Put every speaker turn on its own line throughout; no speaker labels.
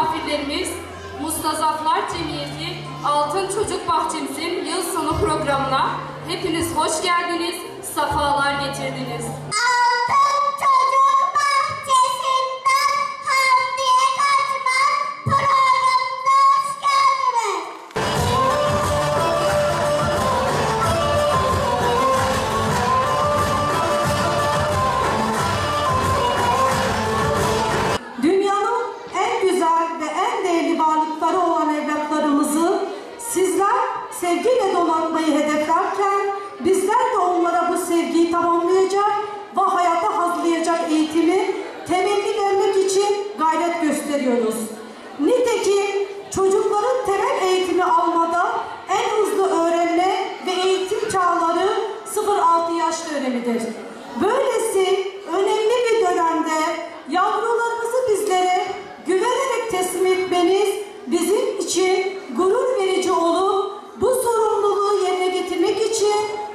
misafirlerimiz, Mustazaflar Cemiyeti Altın Çocuk Bahçemizin yıl sonu programına hepiniz hoş geldiniz, safalar getirdiniz.
Altın Çocuk Bahçesi'nden Hamdiye Kaçman programına hoş geldiniz.
Dünyanın en güzel ve en değerli varlıkları olan evlatlarımızı sizler sevgiyle donatmayı hedeflerken bizler de onlara bu sevgiyi tamamlayacak ve hayata hazırlayacak eğitimi temelli vermek için gayret gösteriyoruz. Nitekim çocukların temel eğitimi almada en hızlı öğrenme ve eğitim çağları 0-6 yaş dönemidir. Böylesi önemli bir dönemde yavrularımızı bizlere güvenerek teslim etmeniz bizim için gurur verici olup bu sorumluluğu yerine getirmek için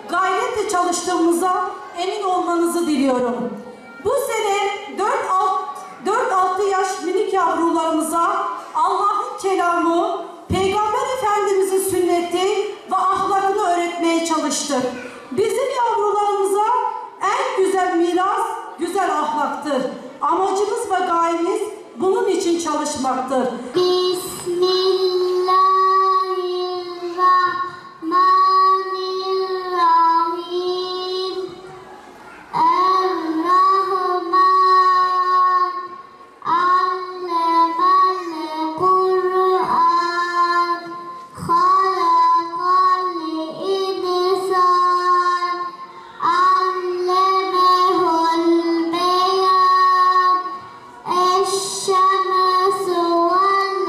gayretle çalıştığımıza emin olmanızı diliyorum. Bu sene 4-6 yaş minik yavrularımıza Allah'ın kelamı, Peygamber Efendimiz'in sünneti ve ahlakını öğretmeye çalıştık. Bizim yavrularımıza en güzel miras güzel ahlaktır. Amacımız ve gayemiz bunun için çalışmaktır.
Bismillahirrahmanirrahim. Er-Rahman Allemel Kur'an Halakal insan Allemehul beyan Eş-şemsu vel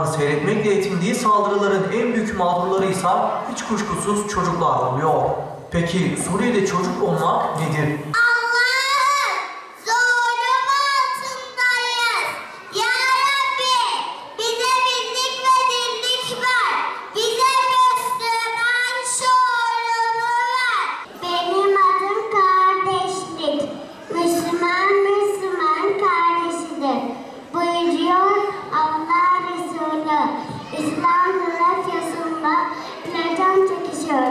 seyretmekle yetindiği saldırıların en büyük mağdurları ise hiç kuşkusuz çocuklar oluyor. Peki Suriye'de çocuk olmak nedir?
Allah'ım, zulüm altındayız. Ya Rabbi, bize birlik ve dirlik ver. Bize Müslüman şuurunu ver. Benim adım kardeşlik. Müslüman kardeşidir. Buyuruyor Allah Resulü. İslam coğrafyasında Platon çekişiyor.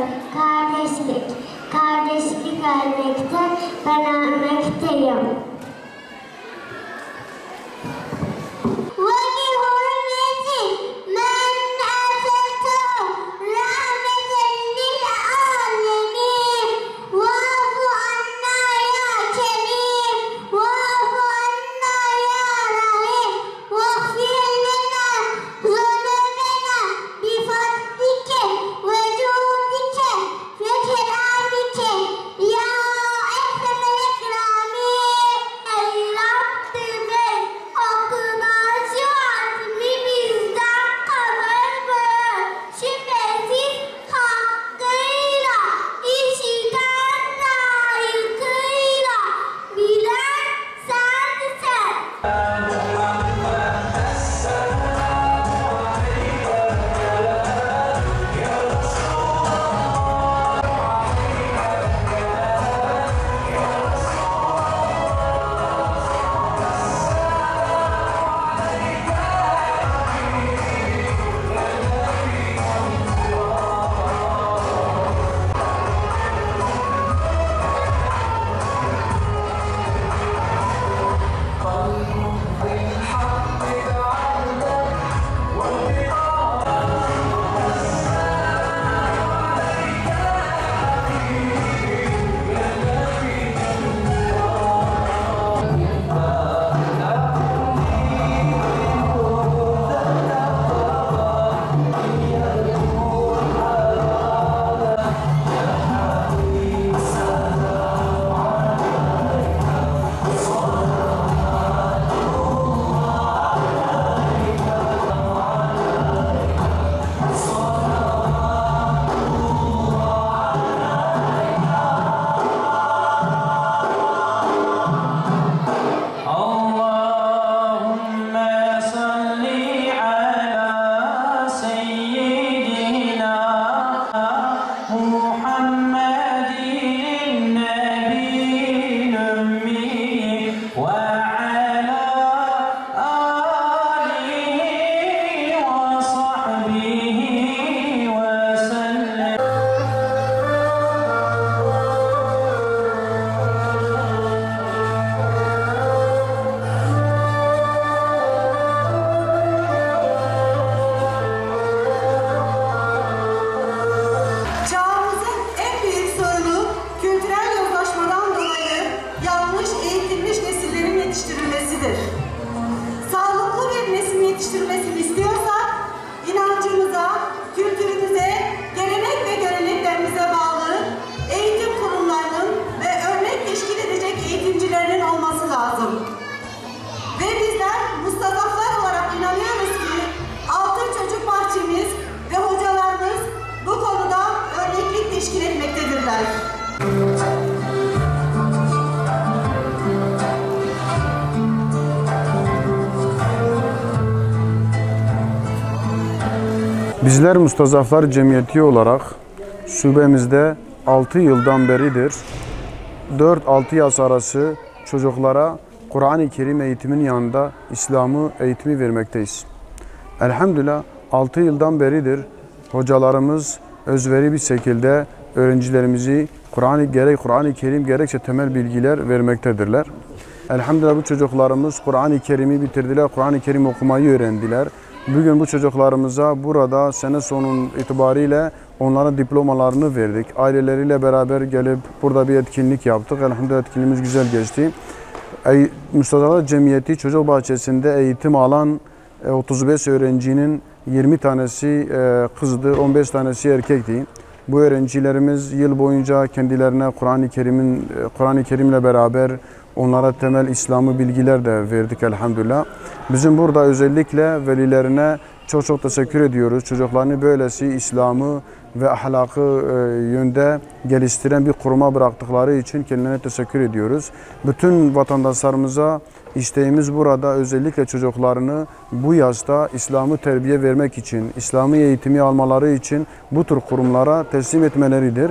Kardeşlik ölmekte, ben ölmekteyim. وَلِهُرِّيَّةِ مَنْ أَتَتْهُ رَحْمَةً لِلْعَالَمِينَ وَاعْفُ عَنَّا يَا كَرِيمُ وَاعْفُ عَنَّا يَا رَحِيمُ وَاغْفِرْ لَنَا ذُنُوبَنَا بِفَضْلِكَ وَجُودِكَ وَكَرَمِكَ يَا أَكْرَمَ الْأَكْرَمِينَ. Ey Rabbimiz, okunan şu adını bizden kabul buyur. Şüphesiz hakkıyla, işiten layıkıyla bilen sensin.
Çağımızın en büyük sorunu kültürel yozlaşmadan dolayı yanlış eğitilmiş nesillerin yetiştirilmesidir. Sağlıklı bir nesil yetiştirilmesini istiyorsak inancımıza, kültürümüze, gelenek ve göreneklerimize bağlı eğitim kurumlarının ve örnek teşkil edecek eğitimcilerinin olması lazım. Ve bizler mustazaflar olarak inanıyoruz ki Altın Çocuk Bahçemiz ve hocalarımız bu konuda örneklik teşkil etmektedirler.
Bizler Mustazaflar Cemiyeti olarak şubemizde 6 yıldan beridir 4-6 yaş arası çocuklara Kur'an-ı Kerim eğitimin yanında İslam'ı eğitimi vermekteyiz. Elhamdülillah 6 yıldan beridir hocalarımız özveri bir şekilde öğrencilerimizi gerek Kur'an-ı Kerim gerekse temel bilgiler vermektedirler. Elhamdülillah bu çocuklarımız Kur'an-ı Kerim'i bitirdiler, Kur'an-ı Kerim okumayı öğrendiler. Bugün bu çocuklarımıza burada sene sonun itibariyle onlara diplomalarını verdik. Aileleriyle beraber gelip burada bir etkinlik yaptık. Elhamdülillah etkinliğimiz güzel geçti. Mustazaflar Cemiyeti Çocuk Bahçesi'nde eğitim alan 35 öğrencinin 20 tanesi kızdı, 15 tanesi erkekti. Bu öğrencilerimiz yıl boyunca kendilerine Kur'an-ı Kerim'le beraber onlara temel İslam'ı bilgiler de verdik elhamdülillah. Bizim burada özellikle velilerine çok teşekkür ediyoruz. Çocuklarını böylesi İslam'ı ve ahlakı yönde geliştiren bir kuruma bıraktıkları için kendilerine teşekkür ediyoruz. Bütün vatandaşlarımıza isteğimiz burada özellikle çocuklarını bu yaşta İslam'ı terbiye vermek için, İslami eğitimi almaları için bu tür kurumlara teslim etmeleridir.